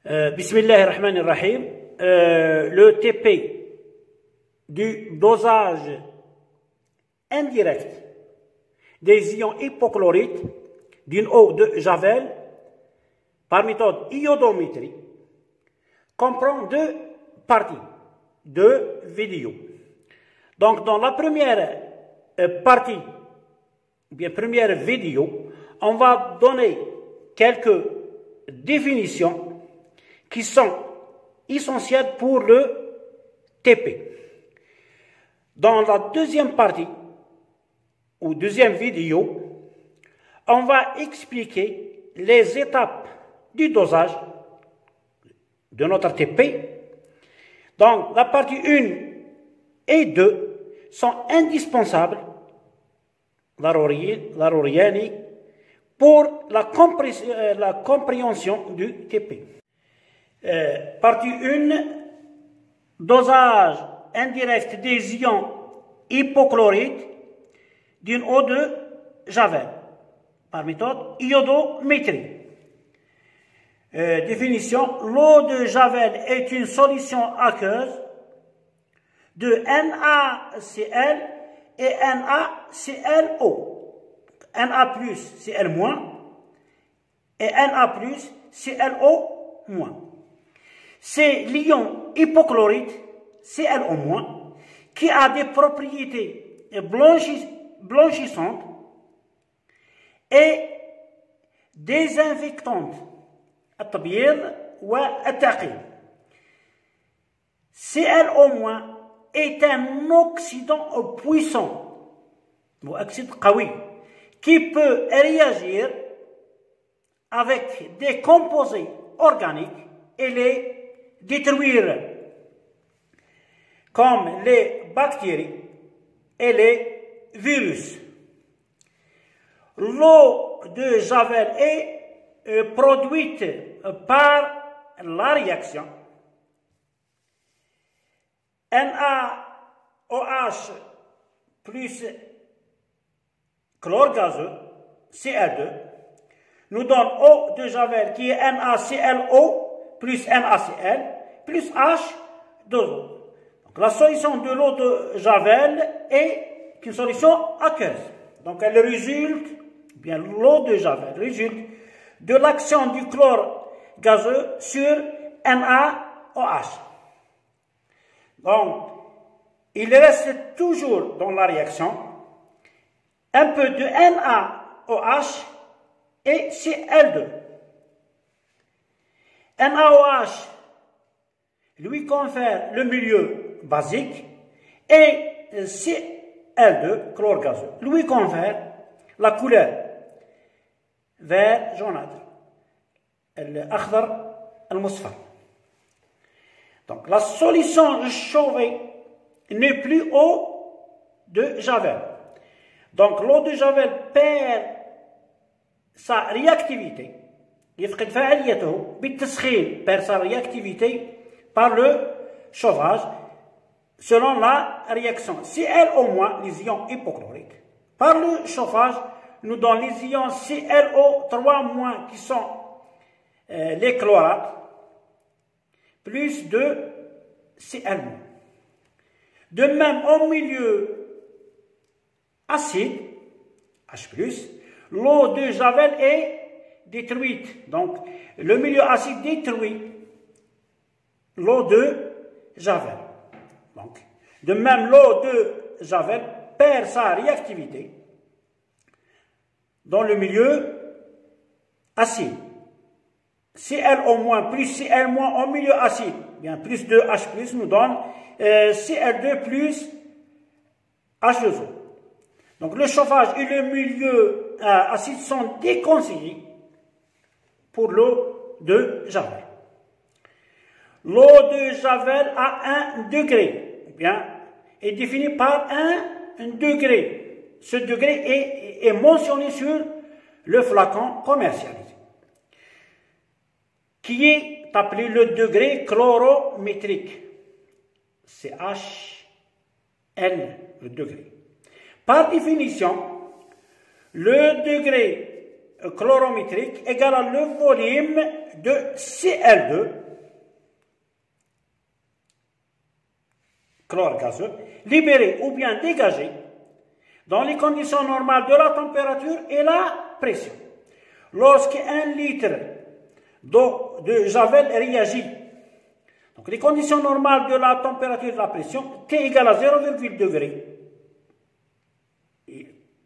Bismillahirrahmanirrahim. Le TP du dosage indirect des ions hypochlorites d'une eau de Javel par méthode iodométrie comprend deux parties, deux vidéos. Donc, dans la première partie, ou bien première vidéo, on va donner quelques définitions qui sont essentielles pour le TP. Dans la deuxième partie, ou deuxième vidéo, on va expliquer les étapes du dosage de notre TP. Donc, la partie 1 et 2 sont indispensables, Laroriani, pour la compréhension du TP. Partie 1, dosage indirect des ions hypochlorites d'une eau de Javel par méthode iodométrie. Définition: l'eau de Javel est une solution aqueuse de NaCl et NaClO. Na plus Cl moins et Na plus ClO moins. C'est l'ion hypochlorite ClO moins qui a des propriétés blanchissantes et désinfectantes. التبييض والتعقيم. ClO- est un oxydant puissant, ou oxyde قوي, qui peut réagir avec des composés organiques et les détruire, comme les bactéries et les virus. L'eau de Javel est produite par la réaction NaOH plus chlore gazeux, Cl2, nous donne eau de Javel qui est NaClO plus NaCl plus H2O. Donc, la solution de l'eau de Javel est une solution aqueuse. Donc elle résulte, bien l'eau de Javel résulte de l'action du chlore gazeux sur NaOH. Donc, il reste toujours dans la réaction un peu de NaOH et Cl2. NaOH lui confère le milieu basique et Cl2, chlore gazeux, lui confère la couleur vert jaunâtre, الأخضر المصفر. Donc la solution chauffée n'est plus eau de Javel. Donc l'eau de Javel perd sa réactivité, يفقد فاعليته بالتسخين, perd sa réactivité par le chauffage selon la réaction ClO- les ions hypochloriques. Par le chauffage, nous donnons les ions ClO3- qui sont les chlorates, plus de Cl-. De même, au milieu acide, H+, l'eau de Javel est détruite. Donc, le milieu acide détruit l'eau de Javel. Donc, de même, l'eau de Javel perd sa réactivité dans le milieu acide. ClO- plus Cl- au milieu acide, bien plus de H+ nous donne Cl2 plus H2O. Donc le chauffage et le milieu acide sont déconseillés pour l'eau de Javel. L'eau de Javel a 1 degré, bien, est définie par 1 degré. Ce degré est mentionné sur le flacon commercialisé, qui est appelé le degré chlorométrique. C'est HL, le degré. Par définition, le degré chlorométrique égale le volume de Cl2, chlore gazeux, libéré ou bien dégagé dans les conditions normales de la température et la pression. Lorsque 1 litre d'eau de javel réagit, donc les conditions normales de la température et de la pression, T égale à 0,8 degré,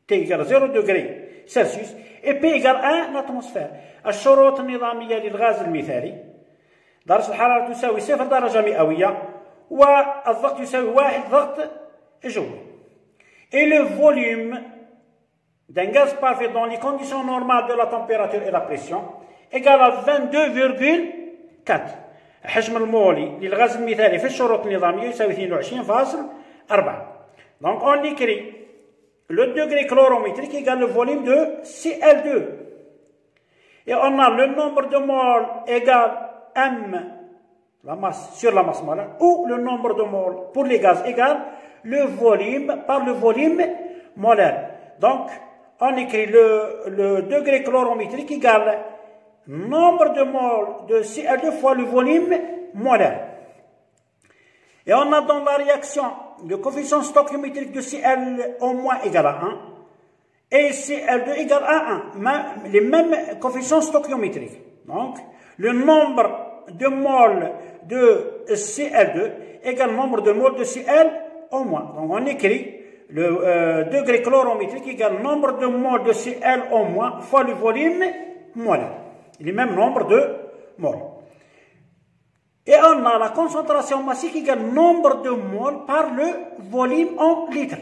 T égale à 0 degré Celsius, et P égale 1 atmosphère. الشروط النظامية للغاز المثالي: درجة الحرارة تساوي 0 درجة مئوية، والضغط يساوي 1 ضغط جوي. Et le volume d'un gaz parfait dans les conditions normales de la température et la pression égale à 22,4. الحجم المولي للغاز المثالي في الشروط النظامية يساوي 22,4. Donc on écrit le degré chlorométrique égale le volume de Cl2. Et on a le nombre de moles égale M, la masse sur la masse molaire, ou le nombre de moles pour les gaz égale le volume par le volume molaire. Donc, on écrit le degré chlorométrique égale nombre de moles de Cl2 fois le volume molaire. Et on a dans la réaction le coefficient stoichiométrique de Cl au moins égale à 1 et Cl2 égale à 1, les mêmes coefficients stoichiométriques. Donc, le nombre de moles de Cl2 égale le nombre de moles de Cl au moins. Donc, on écrit le degré chlorométrique égale le nombre de moles de Cl au moins fois le volume molaire. Les mêmes nombres de moles. Et on a la concentration massique égale le nombre de moles par le volume en litres.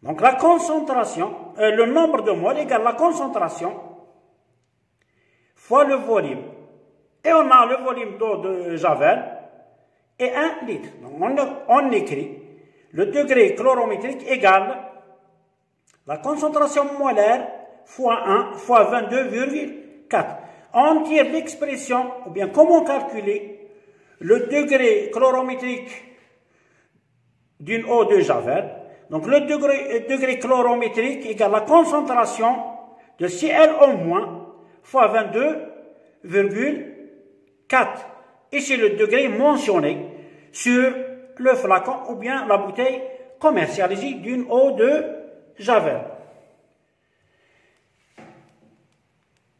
Donc la concentration, le nombre de moles égale la concentration fois le volume. Et on a le volume d'eau de javel et 1 litre. Donc on écrit le degré chlorométrique égale la concentration molaire fois 1 fois 22,4. On tire l'expression, ou bien comment calculer le degré chlorométrique d'une eau de javel. Donc le degré chlorométrique égale la concentration de Cl au moins fois 22,4. Et c'est le degré mentionné sur le flacon ou bien la bouteille commercialisée d'une eau de javel.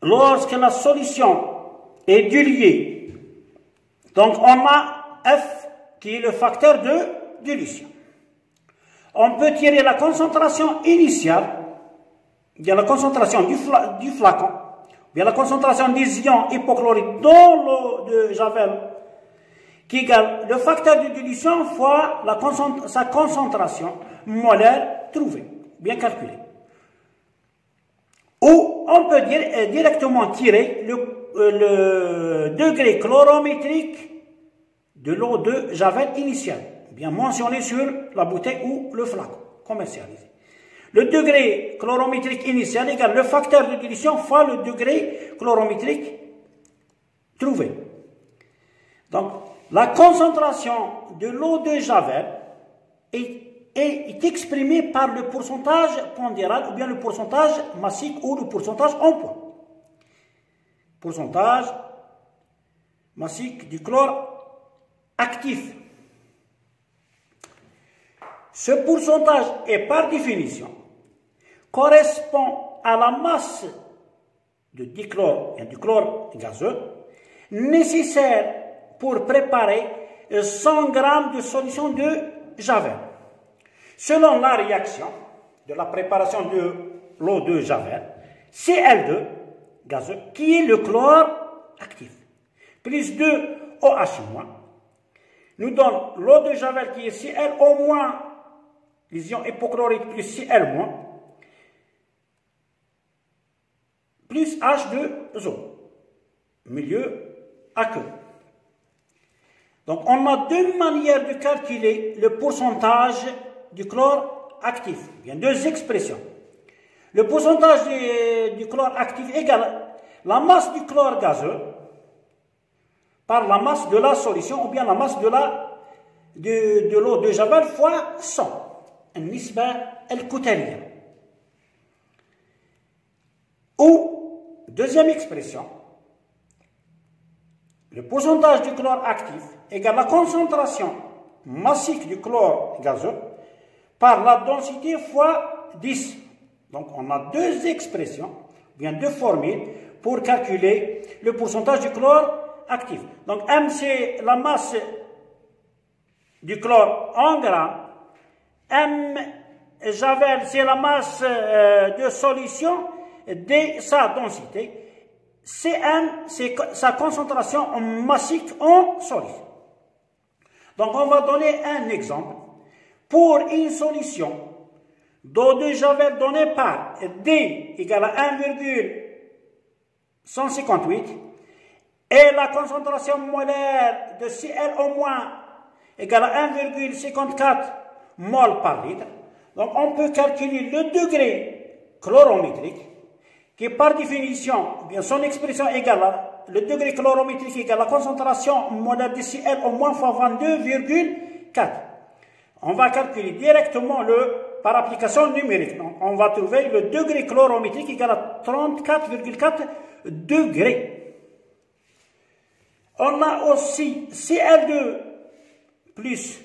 Lorsque la solution est diluée, donc on a F qui est le facteur de dilution. On peut tirer la concentration initiale, bien la concentration du flacon, bien la concentration des ions hypochloriques dans l'eau de javel, qui égale le facteur de dilution fois sa concentration molaire trouvée, bien calculée. Ou on peut directement tirer le degré chlorométrique de l'eau de javel initiale, bien mentionné sur la bouteille ou le flacon commercialisé. Le degré chlorométrique initial égale le facteur de dilution fois le degré chlorométrique trouvé. Donc, la concentration de l'eau de javel est exprimée par le pourcentage pondéral ou bien le pourcentage massique ou le pourcentage en poids. Pourcentage massique du chlore actif. Ce pourcentage est par définition correspond à la masse de dichlore et du chlore gazeux nécessaire pour préparer 100 g de solution de javel. Selon la réaction de la préparation de l'eau de javel, Cl2 gazeux, qui est le chlore actif, plus 2 OH-, nous donne l'eau de javel qui est Cl au moins, les ions hypochloriques plus Cl-, plus H2O, milieu aqueux. Donc on a deux manières de calculer le pourcentage du chlore actif. Il y a deux expressions. Le pourcentage du chlore actif égale la masse du chlore gazeux par la masse de la solution ou bien la masse de l'eau de javel fois 100. النسبة الكتلية. Deuxième expression, le pourcentage du chlore actif égale la concentration massique du chlore gazeux par la densité fois 10. Donc on a deux expressions, bien deux formules pour calculer le pourcentage du chlore actif. Donc M c'est la masse du chlore en grammes, M Javel c'est la masse de solution de sa densité, Cm c'est sa concentration massique en solution. Donc on va donner un exemple. Pour une solution d'eau de Javel donnée par D égale à 1,158 et la concentration molaire de Cl au moins égale à 1,54 mol par litre. Donc on peut calculer le degré chlorométrique qui par définition, bien son expression égale à le degré chlorométrique égale à la concentration molaire de Cl au moins fois 22,4. On va calculer directement par application numérique. Donc, on va trouver le degré chlorométrique égal à 34,4 degrés. On a aussi Cl2 plus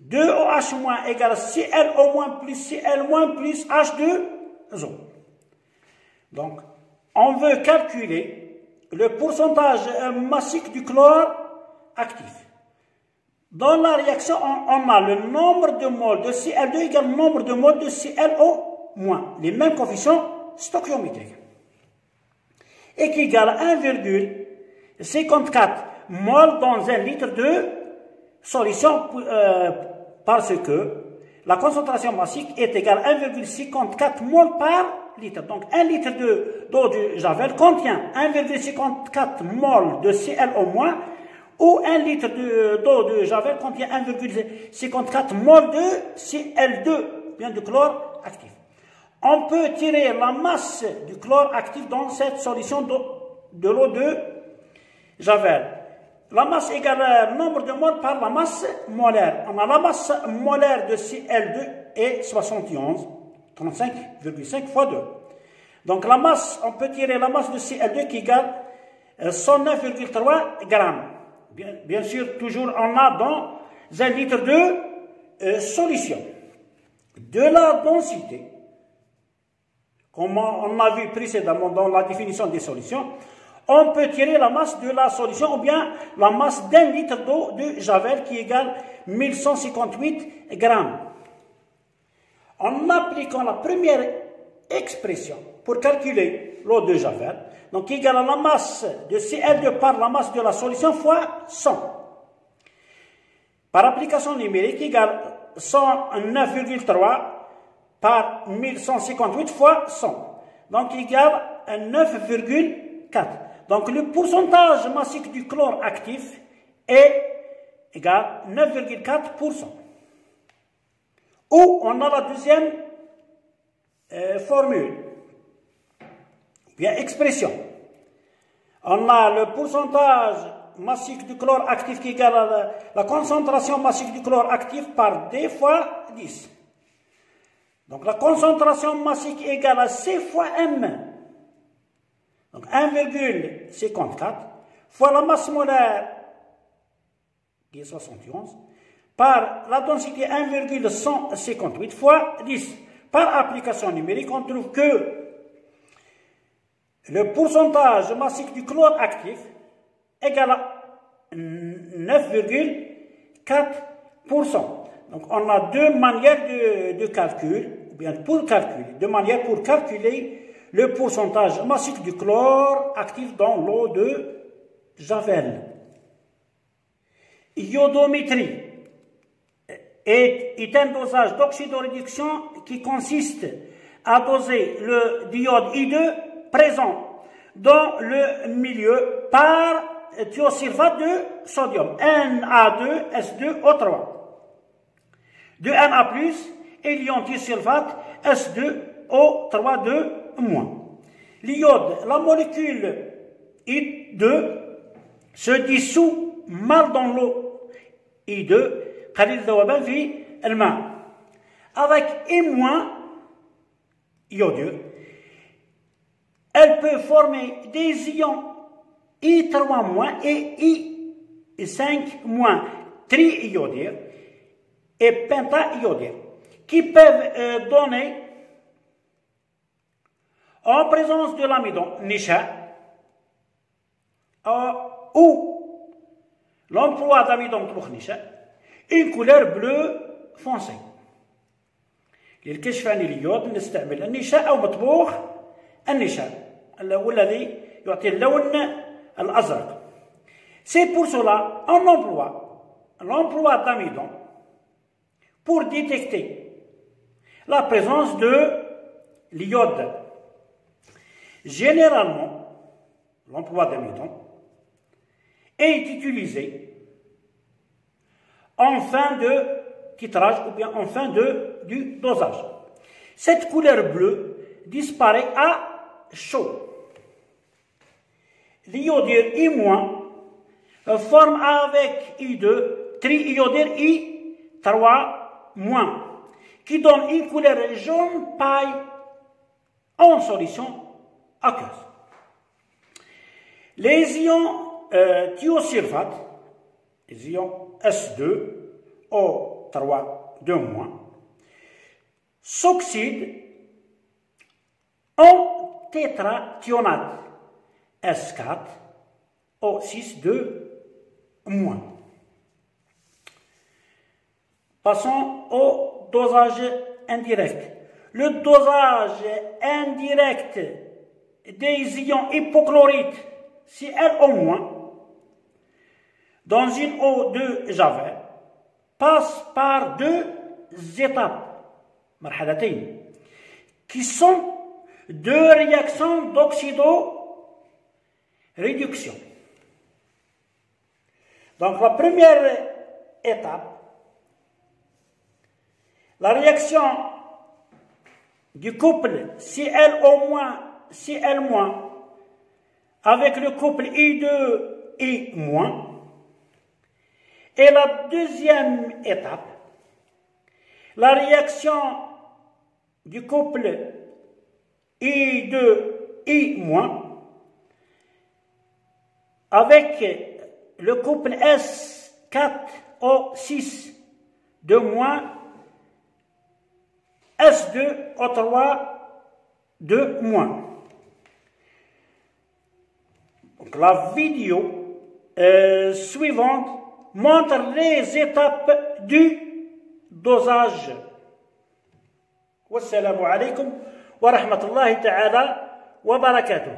2OH- égale à ClO- plus Cl- plus H2O. Donc, on veut calculer le pourcentage massique du chlore actif. Dans la réaction, on a le nombre de moles de Cl2 égale le nombre de moles de ClO-, les mêmes coefficients stoichiométriques, et qui égale à 1,54 moles dans un litre de solution, parce que la concentration massique est égale à 1,54 moles par litre. Donc, 1 litre d'eau de Javel contient 1,54 moles de ClO-, ou 1 litre d'eau de Javel contient 1,54 mol de Cl2, bien de chlore actif. On peut tirer la masse du chlore actif dans cette solution de l'eau de Javel. La masse égale le nombre de moles par la masse molaire. On a la masse molaire de Cl2 est 71, 35,5 fois 2. Donc la masse, on peut tirer la masse de Cl2 qui égale 109,3 grammes. Bien sûr, toujours on a dans un litre de solution. De la densité, comme on a vu précédemment dans la définition des solutions, on peut tirer la masse de la solution ou bien la masse d'un litre d'eau de Javel qui égale 1158 grammes. En appliquant la première expression pour calculer l'eau de Javel, donc égale à la masse de Cl2 par la masse de la solution fois 100. Par application numérique, égale 109,3 par 1158 fois 100. Donc égale 9,4. Donc le pourcentage massique du chlore actif est égal à 9,4%. Ou on a la deuxième formule, bien expression. On a le pourcentage massique du chlore actif qui est égal à la concentration massique du chlore actif par D fois 10. Donc la concentration massique est égale à C fois M. Donc 1,54 fois la masse molaire qui est 71 par la densité 1,158 fois 10. Par application numérique, on trouve que le pourcentage massique du chlore actif est égal à 9,4%. Donc on a deux manières de calcul, ou bien deux manières pour calculer le pourcentage massique du chlore actif dans l'eau de Javel. Iodométrie est un dosage d'oxydoréduction qui consiste à doser le diode I2 présent dans le milieu par thiosulfate de sodium, Na2S2O3, de Na+, et l'ion thiosulfate S2O3 L'iode, la molécule I2 se dissout mal dans l'eau I2 avec I- iodure. Elle peut former des ions I3- et I5- triiodure et pentaiodure, qui peuvent donner, en présence de l'amidon Nisha, ou l'emploi d'amidon Nisha, une couleur bleue foncée. للكشف عن اليود نستعمل النشاء أو مطبوخ النشاء والذي يعطي اللون الأزرق. C'est pour cela on emploie l'emploi d'amidon pour détecter la présence de l'iode. Généralement, l'emploi d'amidon est utilisé en fin de titrage ou bien en fin du dosage. Cette couleur bleue disparaît à chaud. L'iodure I- forme avec I2 triiodure I3- qui donne une couleur jaune paille en solution aqueuse. Les ions thiosulfate, les ions S2O3- s'oxydent en tétrathionate S4O6- Passons au dosage indirect. Le dosage indirect des ions hypochlorite ClO- dans une eau de Javel passe par deux étapes, qui sont deux réactions d'oxydoréduction. Donc la première étape, la réaction du couple ClO- Cl- avec le couple I2- et la deuxième étape, la réaction du couple I2- avec le couple S4O6- S2O3- Donc, la vidéo suivante montre les étapes du dosage. Wassalamu alaikum wa rahmatullahi ta'ala wa barakatuh.